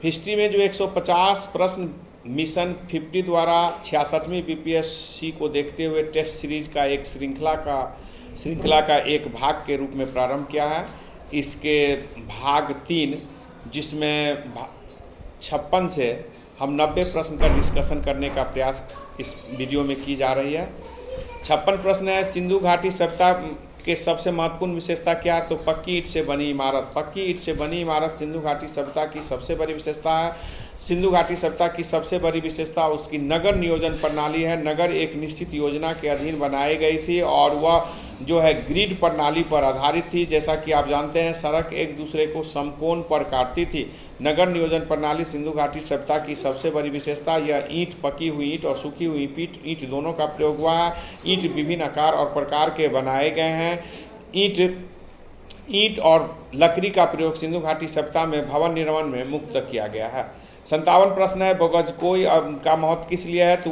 History में जो 150 प्रश्न मिशन 50 द्वारा 66वीं बीपीएससी को देखते हुए टेस्ट सीरीज का एक श्रृंखला का एक भाग के रूप में प्रारंभ किया है। इसके भाग 3 जिसमें 56 से हम 90 प्रश्न का डिस्कशन करने का प्रयास इस वीडियो में की जा रही है। 56 प्रश्न है, सिंधु घाटी सभ्यता के सबसे महत्वपूर्ण विशेषता क्या है? तो पक्की ईंट से बनी इमारत। पक्की ईंट से बनी इमारत सिंधु घाटी सभ्यता की सबसे बड़ी विशेषता है। सिंधु घाटी सभ्यता की सबसे बड़ी विशेषता उसकी नगर नियोजन प्रणाली है। नगर एक निश्चित योजना के अधीन बनाई गई थी और वह जो है ग्रिड प्रणाली पर आधारित थी। जैसा कि आप जानते हैं, सड़क एक दूसरे को समकोण पर काटती थी। नगर नियोजन प्रणाली सिंधु घाटी सभ्यता की सबसे बड़ी विशेषता यह ईंट, पकी हुई ईंट और सूखी हुई ईंट दोनों का प्रयोग हुआ है। ईंट विभिन्न आकार और प्रकार के बनाए गए हैं। ईंट और लकड़ी का प्रयोग सिंधु घाटी सभ्यता में भवन निर्माण में मुक्त किया गया है। 57 प्रश्न है, बोगजकोई का महत्व किस लिए है? तो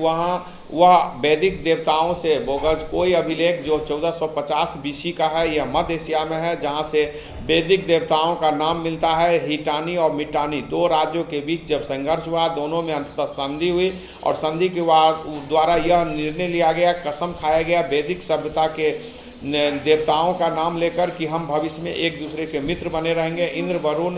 वह वैदिक देवताओं से बोगजकोई अभिलेख जो 1450 बीसी का है, यह मध्य एशिया में है, जहां से वैदिक देवताओं का नाम मिलता है। हिटानी और मिटानी दो राज्यों के बीच जब संघर्ष हुआ, दोनों में अंततः संधि हुई और संधि के द्वारा यह निर्णय लिया गया, कसम खाया गया वैदिक सभ्यता के देवताओं का नाम लेकर कि हम भविष्य में एक दूसरे के मित्र बने रहेंगे। इंद्र, वरुण,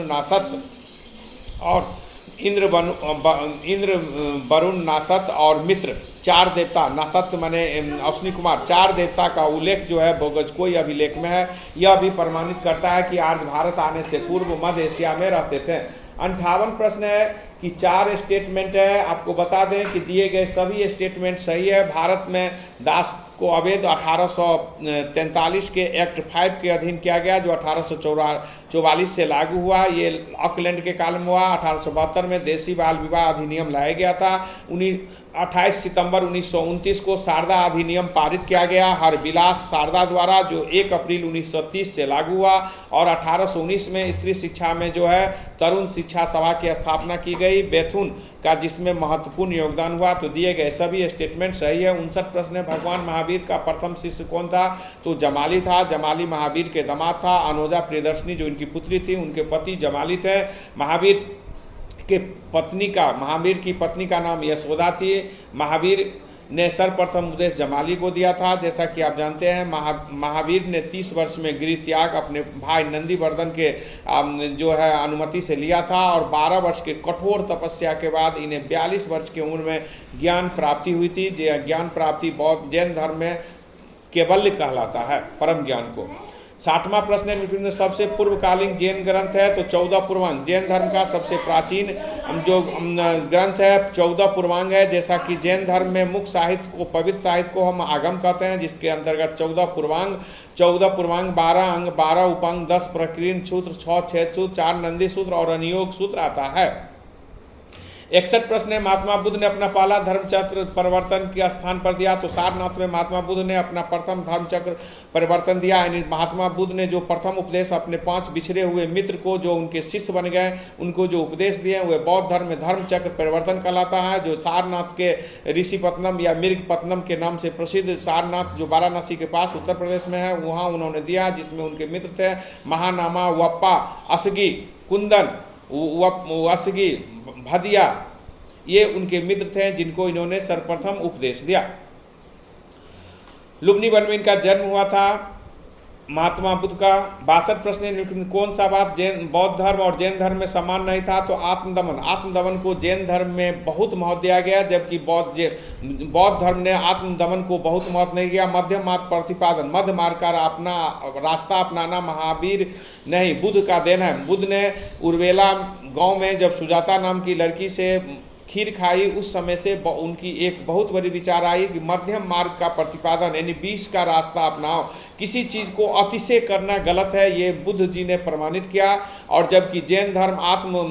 नासत और मित्र, चार देवता, नासत माने अश्विनी कुमार, चार देवता का उल्लेख जो है बोगजकोई अभिलेख में है। यह भी प्रमाणित करता है कि आर्य भारत आने से पूर्व मध्य एशिया में रहते थे। 58 प्रश्न है कि 4 स्टेटमेंट है। आपको बता दें कि दिए गए सभी स्टेटमेंट सही है। भारत में दास को अवैध 1843 के एक्ट 5 के अधीन किया गया, जो 1844 से लागू हुआ। ये ऑकलैंड के काल में हुआ। 1872 में देशी बाल विवाह अधिनियम लाया गया था। 28 सितंबर 1929 को शारदा अधिनियम पारित किया गया हरविलास शारदा द्वारा, जो 1 अप्रैल 1930 से लागू हुआ। और 1819 में स्त्री शिक्षा में जो है तरुण शिक्षा सभा की स्थापना की गई, बैथुन का, जिसमें महत्वपूर्ण योगदान हुआ। तो दिए गए सभी स्टेटमेंट सही है। 59 प्रश्न है, भगवान महावीर का प्रथम शिष्य कौन था? तो जमाली था। जमाली महावीर के दामाद था। अनोजा प्रियदर्शनी जो इनकी पुत्री थी, उनके पति जमाली थे। महावीर की पत्नी का नाम यशोदा थी। महावीर ने सर्वप्रथम उपदेश जमाली को दिया था। जैसा कि आप जानते हैं, महावीर ने 30 वर्ष में गृह त्याग अपने भाई नंदीवर्धन के जो है अनुमति से लिया था और 12 वर्ष के कठोर तपस्या के बाद इन्हें 42 वर्ष की उम्र में ज्ञान प्राप्ति हुई थी। ज्ञान प्राप्ति बौद्ध जैन धर्म में कैवल्य कहलाता है, परम ज्ञान को। 60वां प्रश्न है, सबसे पूर्वकालीन जैन ग्रंथ है? तो 14 पूर्वांग। जैन धर्म का सबसे प्राचीन जो ग्रंथ है 14 पूर्वांग है। जैसा कि जैन धर्म में मुख्य साहित्य को, पवित्र साहित्य को हम आगम कहते हैं, जिसके अंतर्गत 14 पूर्वांग, 12 अंग, 12 उपांग, 10 प्रकीर्ण सूत्र, 6 छेद सूत्र, 4 नंदी सूत्र और अनियोग सूत्र आता है। 61 प्रश्न है, महात्मा बुद्ध ने अपना पहला धर्मचक्र परिवर्तन के स्थान पर दिया? तो सारनाथ में महात्मा बुद्ध ने अपना प्रथम धर्मचक्र परिवर्तन दिया। यानी महात्मा बुद्ध ने जो प्रथम उपदेश अपने 5 बिछड़े हुए मित्र को, जो उनके शिष्य बन गए, उनको जो उपदेश दिए, वह बौद्ध धर्म में धर्मचक्र परिवर्तन कहलाता है। जो सारनाथ के ऋषिपत्तनम या मिर्गपत्तनम के नाम से प्रसिद्ध सारनाथ, जो वाराणसी के पास उत्तर प्रदेश में है, वहाँ उन्होंने दिया, जिसमें उनके मित्र थे महानामा, वप्पा, असगी, कुंदन, असगी, भदिया, ये उनके मित्र थे जिनको इन्होंने सर्वप्रथम उपदेश दिया। लुम्बिनी वन में इनका जन्म हुआ था महात्मा बुद्ध का। 62 प्रश्न, कौन सा बात बौद्ध धर्म और जैन धर्म में समान नहीं था? तो आत्मदमन को जैन धर्म में बहुत महत्व दिया गया, जबकि बौद्ध धर्म ने आत्मदमन को बहुत महत्व नहीं दिया। मध्यम मार्ग प्रतिपादन, मध्य मार्ग का अपना रास्ता अपनाना महावीर नहीं, बुद्ध का देन है। बुद्ध ने उर्वेला गांव में जब सुजाता नाम की लड़की से खीर खाई, उस समय से उनकी एक बहुत बड़ी विचार आई कि मध्यम मार्ग का प्रतिपादन, यानी 20 का रास्ता अपनाओ। किसी चीज़ को अतिशय करना गलत है, ये बुद्ध जी ने प्रमाणित किया। और जबकि जैन धर्म आत्म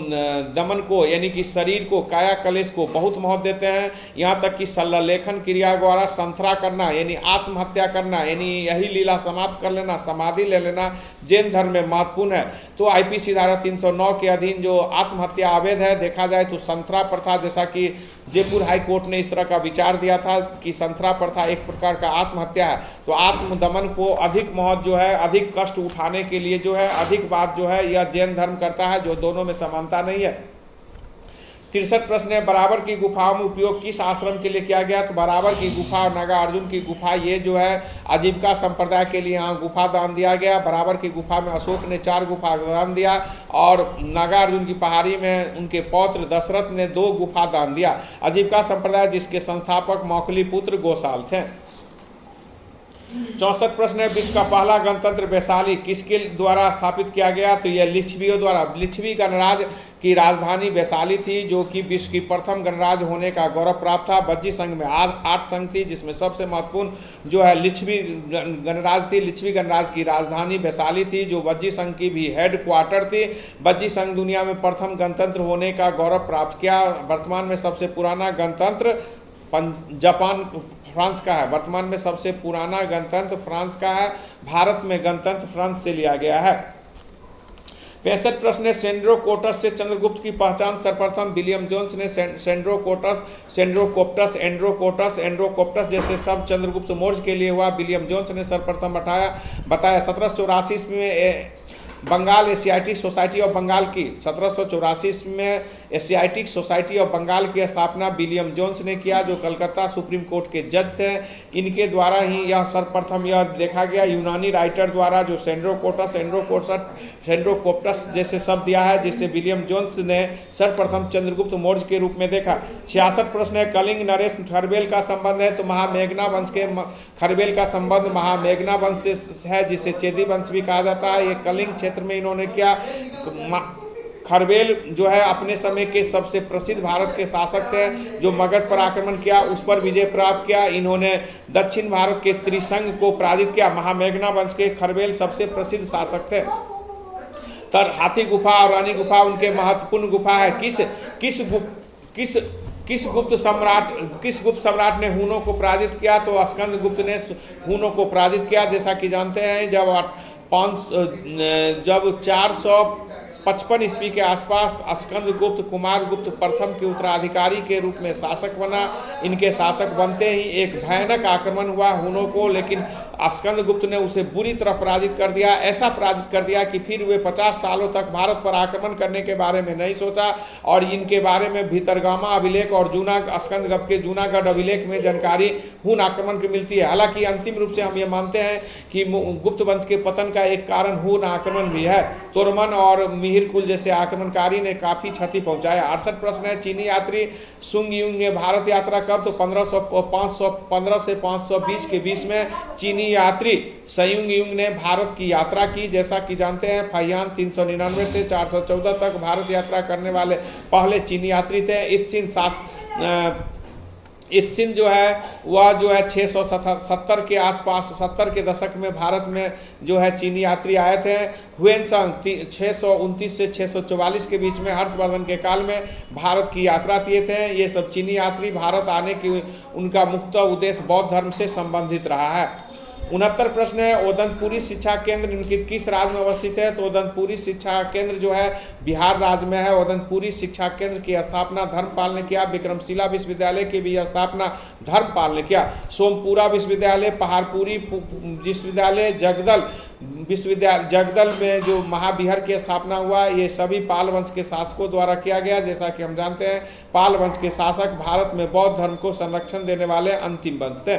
दमन को, यानी कि शरीर को, काया कलेश को बहुत महत्व देते हैं। यहाँ तक कि सल्ललेखन क्रिया द्वारा संथरा करना, यानी आत्महत्या करना, यानी यही लीला समाप्त कर लेना, समाधि ले लेना, जैन धर्म में महत्वपूर्ण है। तो आईपीसी धारा 309 के अधीन जो आत्महत्या अवैध है, देखा जाए तो संथरा प्रथा, जैसा कि जयपुर हाई कोर्ट ने इस तरह का विचार दिया था कि संथरा प्रथा एक प्रकार का आत्महत्या है। तो आत्मदमन को अधिक महत्व जो है, अधिक कष्ट उठाने के लिए जो है, अधिक बात जो है, यह जैन धर्म करता है, जो दोनों में समानता नहीं है। 63 प्रश्न है, बराबर की गुफाओं में उपयोग किस आश्रम के लिए किया गया? तो बराबर की गुफा और नागार्जुन की गुफा ये जो है आजीविका संप्रदाय के लिए यहाँ गुफा दान दिया गया। बराबर की गुफा में अशोक ने 4 गुफा दान दिया और नागार्जुन की पहाड़ी में उनके पौत्र दशरथ ने 2 गुफा दान दिया। आजीविका संप्रदाय जिसके संस्थापक मौखली पुत्र गोसाल थे। 64 प्रश्न है, विश्व का पहला गणतंत्र वैशाली किसके द्वारा स्थापित किया गया? तो यह लिच्छवियों द्वारा। लिच्छवी गणराज की राजधानी वैशाली थी, जो कि विश्व की प्रथम गणराज्य होने का गौरव प्राप्त था। बज्जी संघ में आज 8 संघ थी, जिसमें सबसे महत्वपूर्ण जो है लिच्छवी गणराज थी। लिच्छवी गणराज की राजधानी वैशाली थी, जो बज्जी संघ की भी हेड क्वार्टर थी। बज्जी संघ दुनिया में प्रथम गणतंत्र होने का गौरव प्राप्त किया। वर्तमान में सबसे पुराना गणतंत्र जापान फ्रांस का है। वर्तमान में सबसे पुराना गणतंत्र फ्रांस का है। भारत में गणतंत्र फ्रांस से लिया गया है। 65 प्रश्न है, सेंड्रोकोटस से चंद्रगुप्त की पहचान सर्वप्रथम विलियम जोन्स ने सेंड्रोकोटस, सेंड्रोकोप्टस, एंड्रोकोप्टस जैसे शब्द चंद्रगुप्त मौर्य के लिए हुआ। विलियम जोन्स ने सर्वप्रथम बताया। 1784 ईस्वी में Bengal Asiatic Society of Bengal की 1784 में एशियाटिक सोसाइटी ऑफ बंगाल की स्थापना विलियम जोन्स ने किया, जो कलकत्ता सुप्रीम कोर्ट के जज थे। इनके द्वारा ही यह सर्वप्रथम यह देखा गया यूनानी राइटर द्वारा, जो सेंड्रोकोप्टस जैसे शब्द दिया है, जिससे विलियम जोन्स ने सर्वप्रथम चंद्रगुप्त मौर्य के रूप में देखा। 66 प्रश्न है, कलिंग नरेश खरबेल का संबंध है? तो महामेघना वंश के खरबेल का संबंध महामेघना वंश से है, जिसे चेदी वंश भी कहा जाता है। ये कलिंग क्षेत्र में इन्होंने क्या, खरबेल जो है अपने समय के सबसे प्रसिद्ध भारत के शासक थे, जो मगध पर आक्रमण किया, उस पर विजय प्राप्त किया। इन्होंने दक्षिण भारत के त्रिसंग को पराजित किया। महामेघना वंश के खरबेल सबसे प्रसिद्ध शासक थे। तर हाथी गुफा और रानी गुफा उनके महत्वपूर्ण गुफा है। किस गुप्त सम्राट ने हुनों को पराजित किया? तो स्कंद गुप्त ने हुनों को पराजित किया। जैसा कि जानते हैं, जब 455 ईस्वी के आसपास स्कंद गुप्त कुमार गुप्त प्रथम के उत्तराधिकारी के रूप में शासक बना। इनके शासक बनते ही एक भयानक आक्रमण हुआ हुनों को, लेकिन स्कंद गुप्त ने उसे बुरी तरह पराजित कर दिया। ऐसा पराजित कर दिया कि फिर वे 50 सालों तक भारत पर आक्रमण करने के बारे में नहीं सोचा। और इनके बारे में भितरगामा अभिलेख और स्कंद गुप्त के जूनागढ़ अभिलेख में जानकारी हुन आक्रमण की मिलती है। हालांकि अंतिम रूप से हम ये मानते हैं कि गुप्त वंश के पतन का एक कारण हुन आक्रमण भी है। तोरमन और मिहिरकुल जैसे आक्रमणकारी ने काफी क्षति पहुंचाया। 68 प्रश्न है, चीनी यात्री सुंग युंग ने भारत यात्रा कब? तो 1515 से 520 के बीच में चीनी यात्री संयुंग युंग ने भारत की यात्रा की। जैसा कि जानते हैं, फहियान 399 से 414 तक भारत यात्रा करने वाले पहले चीनी यात्री थे। इत्सिन जो है वह जो है 670 के आसपास 70 के दशक में भारत में जो है चीनी यात्री आए थे। हुएनसांग 629 से 644 के बीच में हर्षवर्धन के काल में भारत की यात्रा किए थे। ये सब चीनी यात्री भारत आने की उनका मुख्य उद्देश्य बौद्ध धर्म से संबंधित रहा है। 69 प्रश्न है, ओदनपुरी शिक्षा केंद्र निम्नलिखित किस राज्य में अवस्थित है? तो ओदनपुरी शिक्षा केंद्र जो है बिहार राज्य में है। ओदनपुरी शिक्षा केंद्र की स्थापना धर्मपाल ने किया। विक्रमशिला विश्वविद्यालय की भी स्थापना धर्मपाल ने किया। सोमपुरा विश्वविद्यालय, पहाड़पुरी विश्वविद्यालय, जगदल में जो महाविहार की स्थापना हुआ, ये सभी पाल वंश के शासकों द्वारा किया गया। जैसा कि हम जानते हैं, पाल वंश के शासक भारत में बौद्ध धर्म को संरक्षण देने वाले अंतिम वंश थे।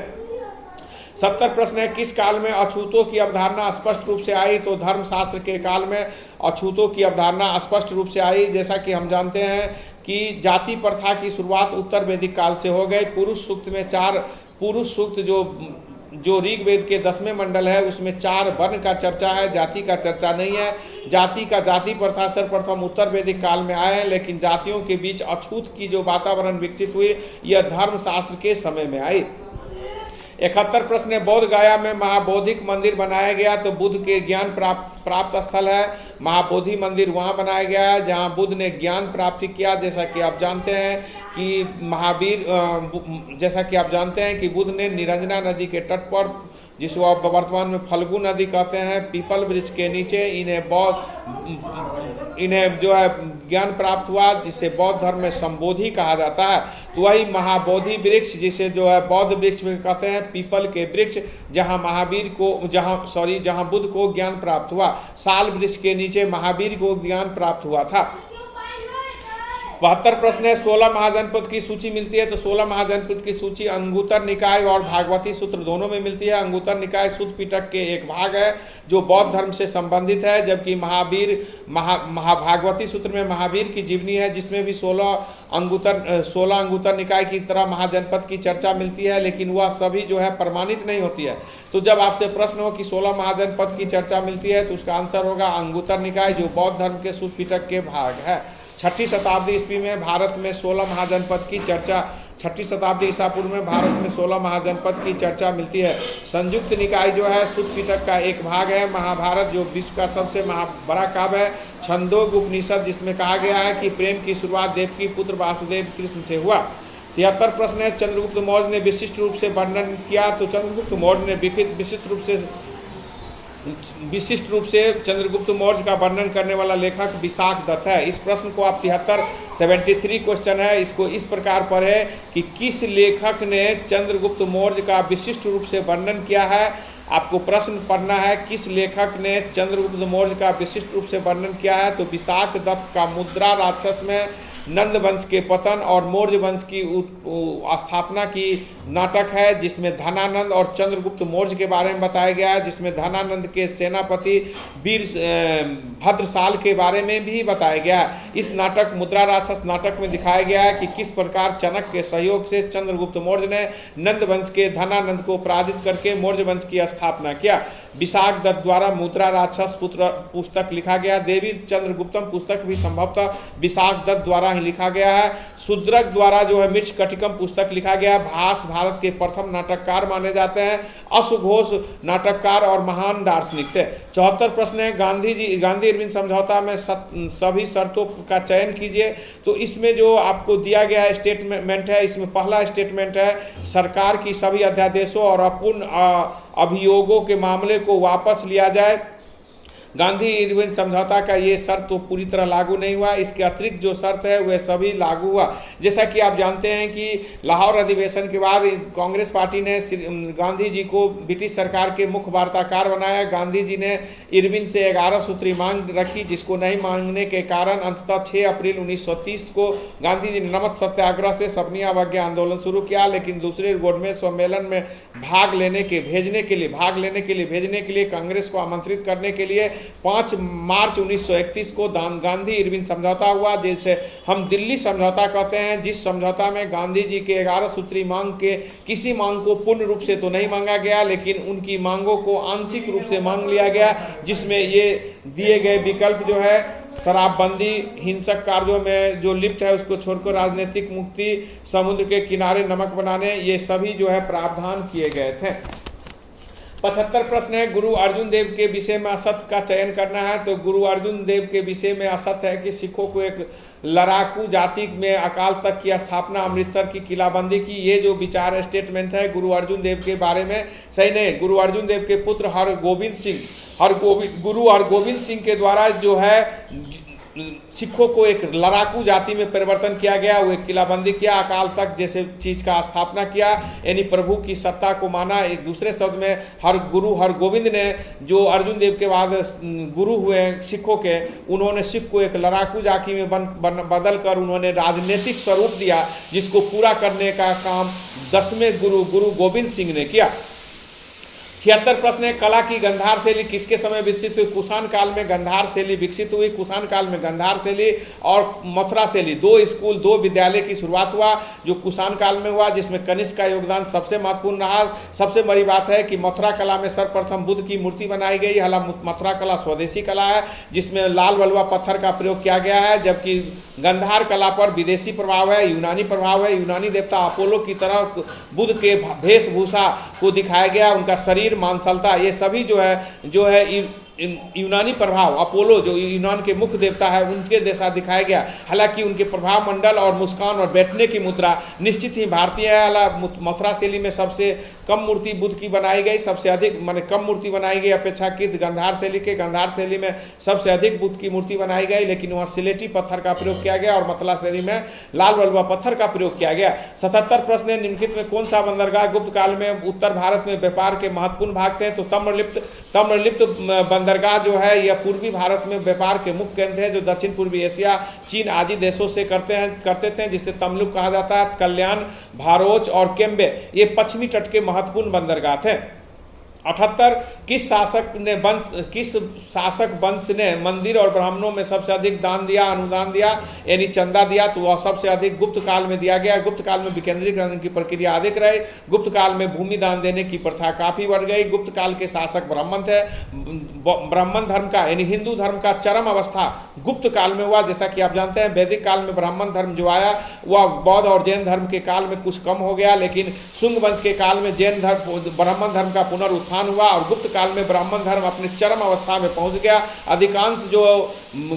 70 प्रश्न है, किस काल में अछूतों की अवधारणा स्पष्ट रूप से आई? तो धर्मशास्त्र के काल में अछूतों की अवधारणा स्पष्ट रूप से आई। जैसा कि हम जानते हैं कि जाति प्रथा की शुरुआत उत्तर वैदिक काल से हो गई। पुरुष सूक्त में 4 पुरुष सूक्त जो ऋग्वेद के 10वें मंडल है, उसमें 4 वर्ण का चर्चा है, जाति का चर्चा नहीं है। जाति प्रथा सर्वप्रथम उत्तर वैदिक काल में आए हैं, लेकिन जातियों के बीच अछूत की जो वातावरण विकसित हुई, यह धर्मशास्त्र के समय में आई। 71 प्रश्न है, बोध गया में महाबोधिक मंदिर बनाया गया। तो बुद्ध के ज्ञान प्राप्त स्थल है। महाबोधि मंदिर वहाँ बनाया गया है जहाँ बुद्ध ने ज्ञान प्राप्ति किया। जैसा कि आप जानते हैं कि बुद्ध ने निरंजना नदी के तट पर, जिसको आप वर्तमान में फल्गु नदी कहते हैं, पीपल वृक्ष के नीचे इन्हें जो है ज्ञान प्राप्त हुआ, जिसे बौद्ध धर्म में संबोधि कहा जाता है। तो वही महाबोधि वृक्ष, जिसे जो है बौद्ध वृक्ष में कहते हैं, पीपल के वृक्ष, जहाँ बुद्ध को ज्ञान प्राप्त हुआ। साल वृक्ष के नीचे महावीर को ज्ञान प्राप्त हुआ था। 72 प्रश्न है, 16 महाजनपद की सूची मिलती है। तो 16 महाजनपद की सूची अंगुत्तर निकाय और भागवती सूत्र दोनों में मिलती है। अंगुत्तर निकाय शुद्ध पिटक के एक भाग है जो बौद्ध धर्म से संबंधित है, जबकि महाभागवती सूत्र में महावीर की जीवनी है, जिसमें भी 16 अंगुत्तर निकाय की तरह महाजनपद की चर्चा मिलती है, लेकिन वह सभी जो है प्रमाणित नहीं होती है। तो जब आपसे प्रश्न हो कि 16 महाजनपद की चर्चा मिलती है, तो उसका आंसर होगा अंगुत्तर निकाय, जो बौद्ध धर्म के शुद्ध पिटक के भाग है। 6ठी शताब्दी ईस्वी में भारत में 16 महाजनपद की चर्चा 6ठी शताब्दी ईसा पूर्व में भारत में 16 महाजनपद की चर्चा मिलती है। संयुक्त निकाय जो है शुद्ध पिटक का एक भाग है। महाभारत जो विश्व का सबसे बड़ा काव्य है। छंदोग उपनिषद, जिसमें कहा गया है कि प्रेम की शुरुआत देवकी पुत्र वासुदेव कृष्ण से हुआ। 73 प्रश्न है, चंद्रगुप्त मौर्य ने विशिष्ट रूप से वर्णन किया। तो चंद्रगुप्त मौर्य ने विशिष्ट रूप से चंद्रगुप्त मौर्य का वर्णन करने वाला लेखक विशाख दत्त है। इस प्रश्न को आप 73 क्वेश्चन है, इसको इस प्रकार पर है कि किस लेखक ने चंद्रगुप्त मौर्य का विशिष्ट रूप से वर्णन किया है। आपको प्रश्न पढ़ना है, किस लेखक ने चंद्रगुप्त मौर्य का विशिष्ट रूप से वर्णन किया है। तो विशाख दत्त का मुद्रा राक्षस में नंद वंश के पतन और मौर्य वंश की स्थापना की नाटक है, जिसमें धनानंद और चंद्रगुप्त मौर्य के बारे में बताया गया है, जिसमें धनानंद के सेनापति वीर भद्रसाल के बारे में भी बताया गया है। इस नाटक मुद्रा राक्षस नाटक में दिखाया गया है कि किस प्रकार चाणक्य के सहयोग से चंद्रगुप्त मौर्य ने नंद वंश के धनानंद को पराजित करके मौर्य वंश की स्थापना किया। विशाख दत्त द्वारा मुद्रा राक्षस पुस्तक लिखा गया। देवी चंद्रगुप्तम पुस्तक भी संभवतः विशाख दत्त द्वारा ही लिखा गया है। शूद्रक द्वारा जो है मृच्छ कटिकम पुस्तक लिखा गया। भास भारत के प्रथम नाटककार माने जाते हैं। अशुघोष नाटककार और महान दार्शनिक थे। 74 प्रश्न है, गांधी इरविन समझौता में सभी शर्तों का चयन कीजिए। तो इसमें जो आपको दिया गया है स्टेटमेंट है, इसमें पहला स्टेटमेंट है, सरकार की सभी अध्यादेशों और अपूर्ण अभियोगों के मामले को वापस लिया जाए। गांधी इरविन समझौता का ये शर्त तो पूरी तरह लागू नहीं हुआ, इसके अतिरिक्त जो शर्त है वह सभी लागू हुआ। जैसा कि आप जानते हैं कि लाहौर अधिवेशन के बाद कांग्रेस पार्टी ने गांधी जी को ब्रिटिश सरकार के मुख्य वार्ताकार बनाया। गांधी जी ने इरविन से 11 सूत्री मांग रखी, जिसको नहीं मांगने के कारण अंततः 6 अप्रैल 1930 को गांधी जी ने नमक सत्याग्रह से सपनी अवज्ञा आंदोलन शुरू किया। लेकिन दूसरे गोडमेज सम्मेलन में भाग लेने के लिए भेजने के लिए कांग्रेस को आमंत्रित करने के लिए 5 मार्च 1931 को गांधी इरविन समझौता हुआ, जिसे हम दिल्ली समझौता कहते हैं। जिस समझौता में गांधी जी के 11 सूत्री मांग के किसी मांग को पूर्ण रूप से तो नहीं मांगा गया, लेकिन उनकी मांगों को आंशिक रूप से मांग लिया गया, जिसमें ये दिए गए विकल्प जो है शराबबंदी, हिंसक कार्यों में जो लिप्त है उसको छोड़कर राजनीतिक मुक्ति, समुद्र के किनारे नमक बनाने, ये सभी जो है प्रावधान किए गए थे। 75 प्रश्न है, गुरु अर्जुन देव के विषय में असत्य का चयन करना है। तो गुरु अर्जुन देव के विषय में असत्य है कि सिखों को एक लड़ाकू जाति में अकाल तख्त की स्थापना, अमृतसर की किलाबंदी की, ये जो विचार स्टेटमेंट है गुरु अर्जुन देव के बारे में सही नहीं। गुरु अर्जुन देव के पुत्र गुरु हरगोविंद सिंह के द्वारा जो है सिखों को एक लड़ाकू जाति में परिवर्तन किया गया, वो एक किलाबंदी किया, अकाल तख्त जैसे चीज का स्थापना किया, यानी प्रभु की सत्ता को माना। एक दूसरे शब्द में गुरु हरगोविंद ने जो अर्जुन देव के बाद गुरु हुए सिखों के, उन्होंने सिख को एक लड़ाकू जाति में बदल कर उन्होंने राजनीतिक स्वरूप दिया, जिसको पूरा करने का काम 10वें गुरु गोविंद सिंह ने किया। 76 प्रश्न है, कला की गंधार शैली किसके समय विकसित हुई। कुषाण काल में गंधार शैली विकसित हुई। कुषाण काल में गंधार शैली और मथुरा शैली, 2 स्कूल 2 विद्यालय की शुरुआत हुआ, जो कुषाण काल में हुआ, जिसमें कनिष्क का योगदान सबसे महत्वपूर्ण रहा। सबसे बड़ी बात है कि मथुरा कला में सर्वप्रथम बुद्ध की मूर्ति बनाई गई। हालांकि मथुरा कला स्वदेशी कला है, जिसमें लाल बलुआ पत्थर का प्रयोग किया गया है, जबकि गंधार कला पर विदेशी प्रभाव है, यूनानी प्रभाव है। यूनानी देवता अपोलो की तरह बुद्ध के वेशभूषा को दिखाया गया, उनका शरीर, मांसलता, ये सभी जो है यूनानी प्रभाव, अपोलो जो यूनान के मुख्य देवता है उनके जैसा दिखाया गया। हालांकि उनके प्रभाव मंडल और मुस्कान और बैठने की मुद्रा निश्चित ही भारतीय है। हालांकि मथुरा शैली में सबसे कम मूर्ति बुद्ध की बनाई गई, सबसे अधिक माने कम मूर्ति बनाई गई अपेक्षाकृत गंधार शैली के। गंधार शैली में सबसे अधिक बुद्ध की मूर्ति बनाई गई, लेकिन वहाँ सिलेटी पत्थर का प्रयोग किया गया और मथुरा शैली में लाल बलुआ पत्थर का प्रयोग किया गया। 77 प्रश्न है, निम्नलिखित में कौन सा बंदरगाह गुप्त काल में उत्तर भारत में व्यापार के महत्वपूर्ण भाग थे। तो तम्रलिप्त बंदरगाह जो है यह पूर्वी भारत में व्यापार के मुख्य केंद्र है, जो दक्षिण पूर्वी एशिया, चीन आदि देशों से करते थे, जिसे तमलुक कहा जाता है। कल्याण, भारोच और केम्बे ये पश्चिमी तट के महत्वपूर्ण बंदरगाह थे। 78 किस शासक वंश ने मंदिर और ब्राह्मणों में सबसे अधिक दान दिया, अनुदान दिया, यानी चंदा दिया? तो वह सबसे अधिक गुप्त काल में दिया गया। गुप्त काल में विकेंद्रीकरण की प्रक्रिया अधिक रही। गुप्त काल में भूमि दान देने की प्रथा काफी बढ़ गई। गुप्त काल के शासक ब्राह्मण थे। ब्राह्मण धर्म का यानी हिंदू धर्म का चरम अवस्था गुप्त काल में हुआ। जैसा कि आप जानते हैं वैदिक काल में ब्राह्मण धर्म जो आया वह बौद्ध और जैन धर्म के काल में कुछ कम हो गया, लेकिन शुंग वंश के काल में जैन धर्म ब्राह्मण धर्म का पुनरुत्थान हुआ और गुप्त काल में ब्राह्मण धर्म अपने चरम अवस्था में पहुंच गया। अधिकांश जो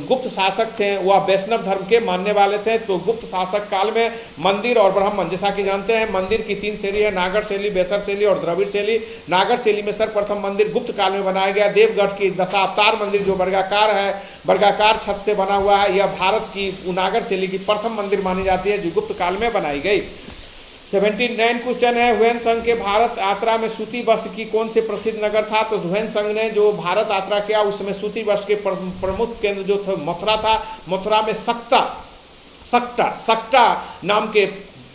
गुप्त शासक थे वह वैष्णव धर्म के मानने वाले थे। तो गुप्त शासक काल में मंदिर और ब्राह्मण, जैसा कि जानते हैं मंदिर की 3 शैली है, नागर शैली, बेसर शैली और द्रविड़ शैली। नागर शैली में सर्वप्रथम मंदिर गुप्त काल में बनाया गया। देवगढ़ की दशावतार मंदिर जो वर्गाकार है, वर्गाकार छत से बना हुआ है, यह भारत की नागर शैली की प्रथम मंदिर मानी जाती है जो गुप्त काल में बनाई गई। 79 क्वेश्चन है, ह्वेनसंग के भारत यात्रा में सूती वस्त्र की कौन से प्रसिद्ध नगर था? तो ह्वेनसंग ने जो भारत यात्रा किया उसमें सूती वस्त्र के प्रमुख केंद्र जो थे मथुरा था। मथुरा में सक्टा नाम के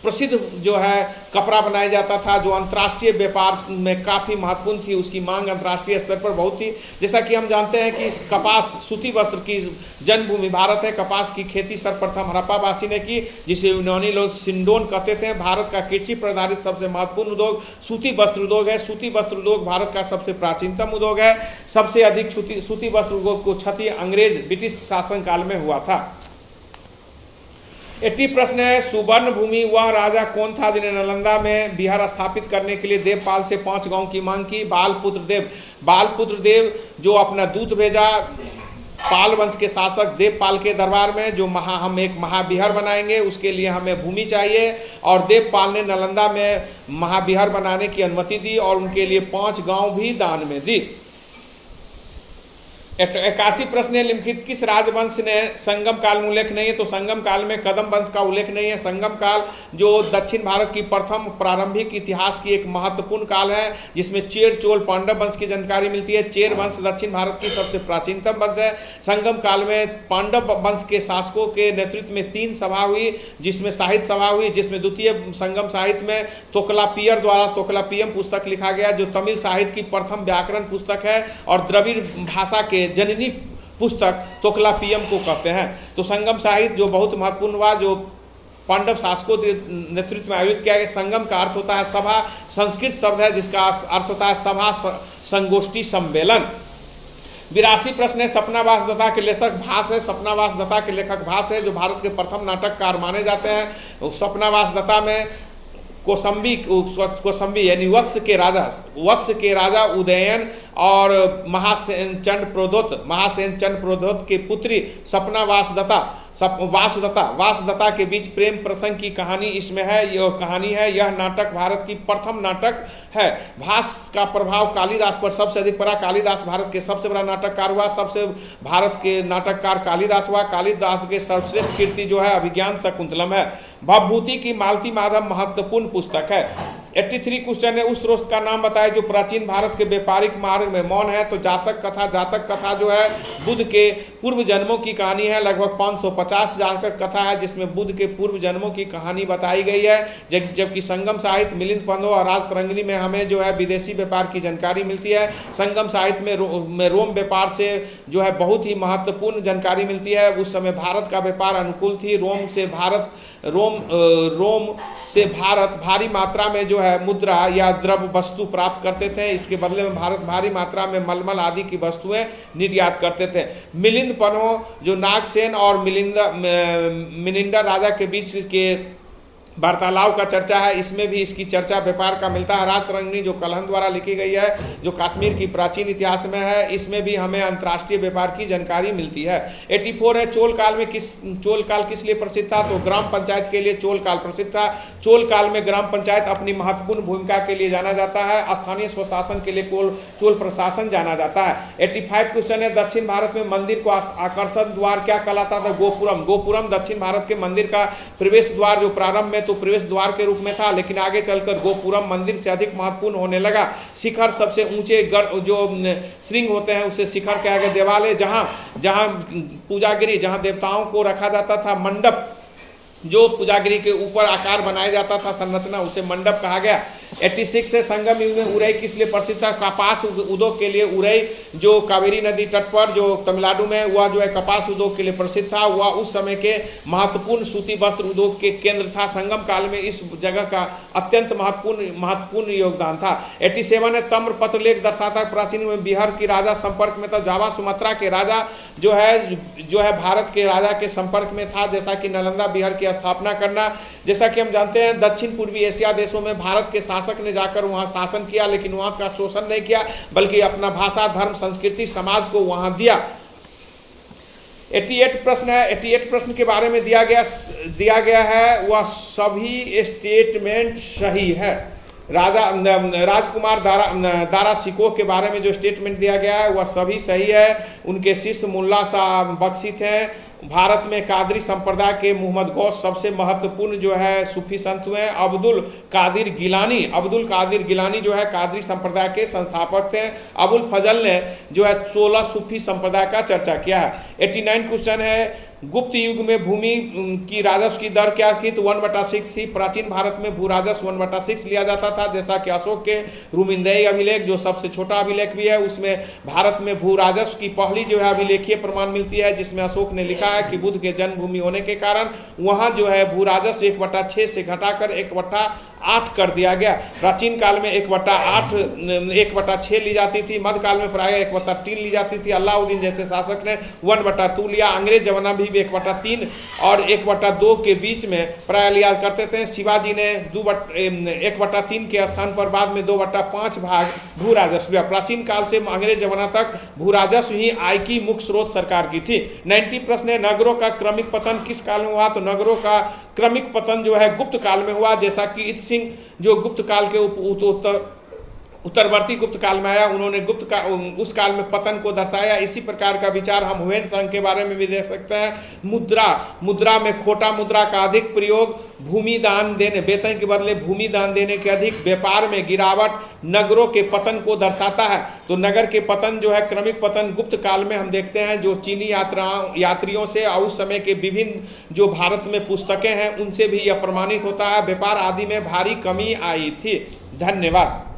प्रसिद्ध जो है कपड़ा बनाया जाता था, जो अंतर्राष्ट्रीय व्यापार में काफ़ी महत्वपूर्ण थी। उसकी मांग अंतर्राष्ट्रीय स्तर पर बहुत थी। जैसा कि हम जानते हैं कि कपास, सूती वस्त्र की जन्मभूमि भारत है। कपास की खेती सर्वप्रथम हड़प्पावासी ने की, जिसे यूनानी लोग सिंडोन कहते थे। भारत का कृषि पर आधारित सबसे महत्वपूर्ण उद्योग सूती वस्त्र उद्योग है। सूती वस्त्र उद्योग भारत का सबसे प्राचीनतम उद्योग है। सबसे अधिक सूती वस्त्र उद्योग को क्षति अंग्रेज ब्रिटिश शासनकाल में हुआ था। 80 प्रश्न है, सुवर्ण भूमि वह राजा कौन था जिन्हें नालंदा में बिहार स्थापित करने के लिए देवपाल से 5 गांव की मांग की? बालपुत्र देव जो अपना दूत भेजा पाल वंश के शासक देवपाल के दरबार में, जो हम एक महाविहार बनाएंगे उसके लिए हमें भूमि चाहिए, और देवपाल ने नालंदा में महाविहार बनाने की अनुमति दी और उनके लिए 5 गांव भी दान में दी। 81 प्रश्न है, निम्नलिखित किस राजवंश ने संगम काल में उल्लेख नहीं है? तो संगम काल में कदम वंश का उल्लेख नहीं है। संगम काल जो दक्षिण भारत की प्रथम प्रारंभिक इतिहास की एक महत्वपूर्ण काल है, जिसमें चेर, चोल, पांडव वंश की जानकारी मिलती है। चेर वंश दक्षिण भारत की सबसे प्राचीनतम वंश है। संगम काल में पांडव वंश के शासकों के नेतृत्व में 3 सभा हुई, जिसमें साहित्य सभा हुई, जिसमें द्वितीय संगम साहित्य में तोकलापियर द्वारा तोकलापियम पुस्तक लिखा गया, जो तमिल साहित्य की प्रथम व्याकरण पुस्तक है और द्रविड़ भाषा के जननी पुस्तक तोकलापियम को कहते हैं। तो संगम साहित्य जो बहुत महत्वपूर्ण हुआ, जो पांडव शासकों के नेतृत्व में आयोजित किया गया। संगम का अर्थ होता है सभा, संस्कृत शब्द है जिसका अर्थ होता है सभा, संगोष्ठी, सम्मेलन। 82 प्रश्न है, सपनावास दत्ता के लेखक भास है। सपनावास दत्ता के लेखक भास है, जो भारत के प्रथम नाटककार माने जाते हैं। सपनावास दत्ता में कौसंबी यानी वत्स के राजा उदयन और महासेन चंद्र प्रोद्योत की पुत्री सपना वासदत्ता के बीच प्रेम प्रसंग की कहानी इसमें है। यह कहानी है, यह नाटक भारत की प्रथम नाटक है। भास का प्रभाव कालिदास पर सबसे अधिक पड़ा। कालिदास भारत के सबसे बड़ा नाटककार हुआ। सबसे भारत के नाटककार कालिदास हुआ। कालिदास के सर्वश्रेष्ठ कृति जो है अभिज्ञान शकुंतलम है। भवभूति की मालती माधव महत्वपूर्ण पुस्तक है। 83 क्वेश्चन है, उस स्रोत का नाम बताए जो प्राचीन भारत के व्यापारिक मार्ग में मौन है। तो जातक कथा जो है बुद्ध के पूर्व जन्मों की कहानी है। लगभग 550 जातक कथा है जिसमें बुद्ध के पूर्व जन्मों की कहानी बताई गई है। जबकि संगम साहित्य, मिलिंद पंथो और राजतरंगिणी में हमें जो है विदेशी व्यापार की जानकारी मिलती है। संगम साहित्य में रोम व्यापार से जो है बहुत ही महत्वपूर्ण जानकारी मिलती है। उस समय भारत का व्यापार अनुकूल थी। रोम से भारत भारी मात्रा में जो है मुद्रा या द्रव्य वस्तु प्राप्त करते थे। इसके बदले में भारत भारी मात्रा में मलमल आदि की वस्तुएं निर्यात करते थे। मिलिंद पन्हो जो नागसेन और मिलिंदा राजा के बीच के वार्तालाप का चर्चा है, इसमें भी इसकी चर्चा व्यापार का मिलता है। राजतरंगिणी जो कलहन द्वारा लिखी गई है, जो कश्मीर की प्राचीन इतिहास में है, इसमें भी हमें अंतर्राष्ट्रीय व्यापार की जानकारी मिलती है। 84 है, चोल काल किस लिए प्रसिद्ध था? तो ग्राम पंचायत के लिए चोल काल प्रसिद्ध था। चोल काल में ग्राम पंचायत अपनी महत्वपूर्ण भूमिका के लिए जाना जाता है। स्थानीय स्वशासन के लिए चोल प्रशासन जाना जाता है। 85 क्वेश्चन है, दक्षिण भारत में मंदिर को आकर्षण द्वार क्या कहलाता था? गोपुरम दक्षिण भारत के मंदिर का प्रवेश द्वार जो प्रारंभ में तो प्रवेश द्वार के रूप में था, लेकिन आगे चलकर गोपुरम मंदिर से अधिक महत्वपूर्ण होने लगा। शिखर सबसे ऊंचे जो श्रृंग होते हैं उसे शिखर कहा गया। देवालय जहाँ जहाँ पूजागिरी, जहाँ देवताओं को रखा जाता था, मंडप जो पूजागिरी के ऊपर आकार बनाया जाता था संरचना, उसे मंडप कहा गया। 86 से संगम युग में उरई किस लिए प्रसिद्ध था? कपास उद्योग के लिए। उरई जो कावेरी नदी तट पर जो तमिलनाडु में, वह जो है कपास उद्योग के लिए प्रसिद्ध था। वह उस समय के महत्वपूर्ण सूती वस्त्र उद्योग के केंद्र था। संगम काल में इस जगह का अत्यंत महत्वपूर्ण योगदान था। 87 है ताम्रपत्र लेख दर्शाता है प्राचीन में बिहार की राजा संपर्क में था। जावा सुमात्रा के राजा जो है भारत के राजा के संपर्क में था, जैसा कि नालंदा बिहार की स्थापना करना। जैसा कि हम जानते हैं दक्षिण पूर्वी एशिया देशों में भारत के शासक ने जाकर वहां शासन किया, लेकिन वहां का शोषण नहीं किया, बल्कि अपना भाषा, धर्म, संस्कृति, समाज को वहां दिया। 88 प्रश्न है। 88 प्रश्न के बारे में दिया गया है वह सभी स्टेटमेंट सही है। राजकुमार दारा सिकोह के बारे में जो स्टेटमेंट दिया गया है वह सभी सही है। उनके शिष्य मुल्ला शाह बख्शी थे। भारत में कादरी संप्रदाय के मोहम्मद गौस सबसे महत्वपूर्ण जो है सूफी संत हुए। अब्दुल कादिर गिलानी जो है कादरी संप्रदाय के संस्थापक थे। अबुल फजल ने जो है 16 सूफी संप्रदाय का चर्चा किया है। 89 क्वेश्चन है गुप्त युग में भूमि की राजस्व की दर क्या थी? तो 1/6 थी। प्राचीन भारत में भू राजस्व 1/6 लिया जाता था, जैसा कि अशोक के रूमिंदेही अभिलेख जो सबसे छोटा अभिलेख भी है, उसमें भारत में भू राजस्व की पहली जो है अभिलेखीय प्रमाण मिलती है, जिसमें अशोक ने लिखा है कि बुद्ध के जन्मभूमि होने के कारण वहाँ जो है भू राजस्व 1/6 से घटाकर 1/8 कर दिया गया। प्राचीन काल में 1/6 ली जाती थी, मध्यकाल में प्राय 1/3 ली जाती थी। अलाउद्दीन जैसे शासक ने 1/2 लिया। अंग्रेज जमाना भी 1/3 और 1/2 के बीच में प्राय लिया करते थे। शिवाजी ने 1/3 के स्थान पर बाद में 2/5 भाग भू राजस्व लिया। प्राचीन काल से अंग्रेज जमाना तक भू राजस्व ही आय की मुख्य स्रोत सरकार की थी। 90 प्रश्न है नगरों का क्रमिक पतन किस काल में हुआ? तो नगरों का क्रमिक पतन जो है गुप्त काल में हुआ, जैसा कि इत सिंह जो गुप्त काल के उत्तरवर्ती गुप्त काल में आया, उन्होंने उस काल में पतन को दर्शाया। इसी प्रकार का विचार हम हुएन संघ के बारे में भी देख सकते हैं। मुद्रा में खोटा मुद्रा का अधिक प्रयोग, भूमि दान देने, वेतन के बदले भूमि दान देने के अधिक, व्यापार में गिरावट नगरों के पतन को दर्शाता है। तो नगर के पतन जो है क्रमिक पतन गुप्त काल में हम देखते हैं, जो चीनी यात्रियों से और उस समय के विभिन्न जो भारत में पुस्तकें हैं उनसे भी यह प्रमाणित होता है। व्यापार आदि में भारी कमी आई थी। धन्यवाद।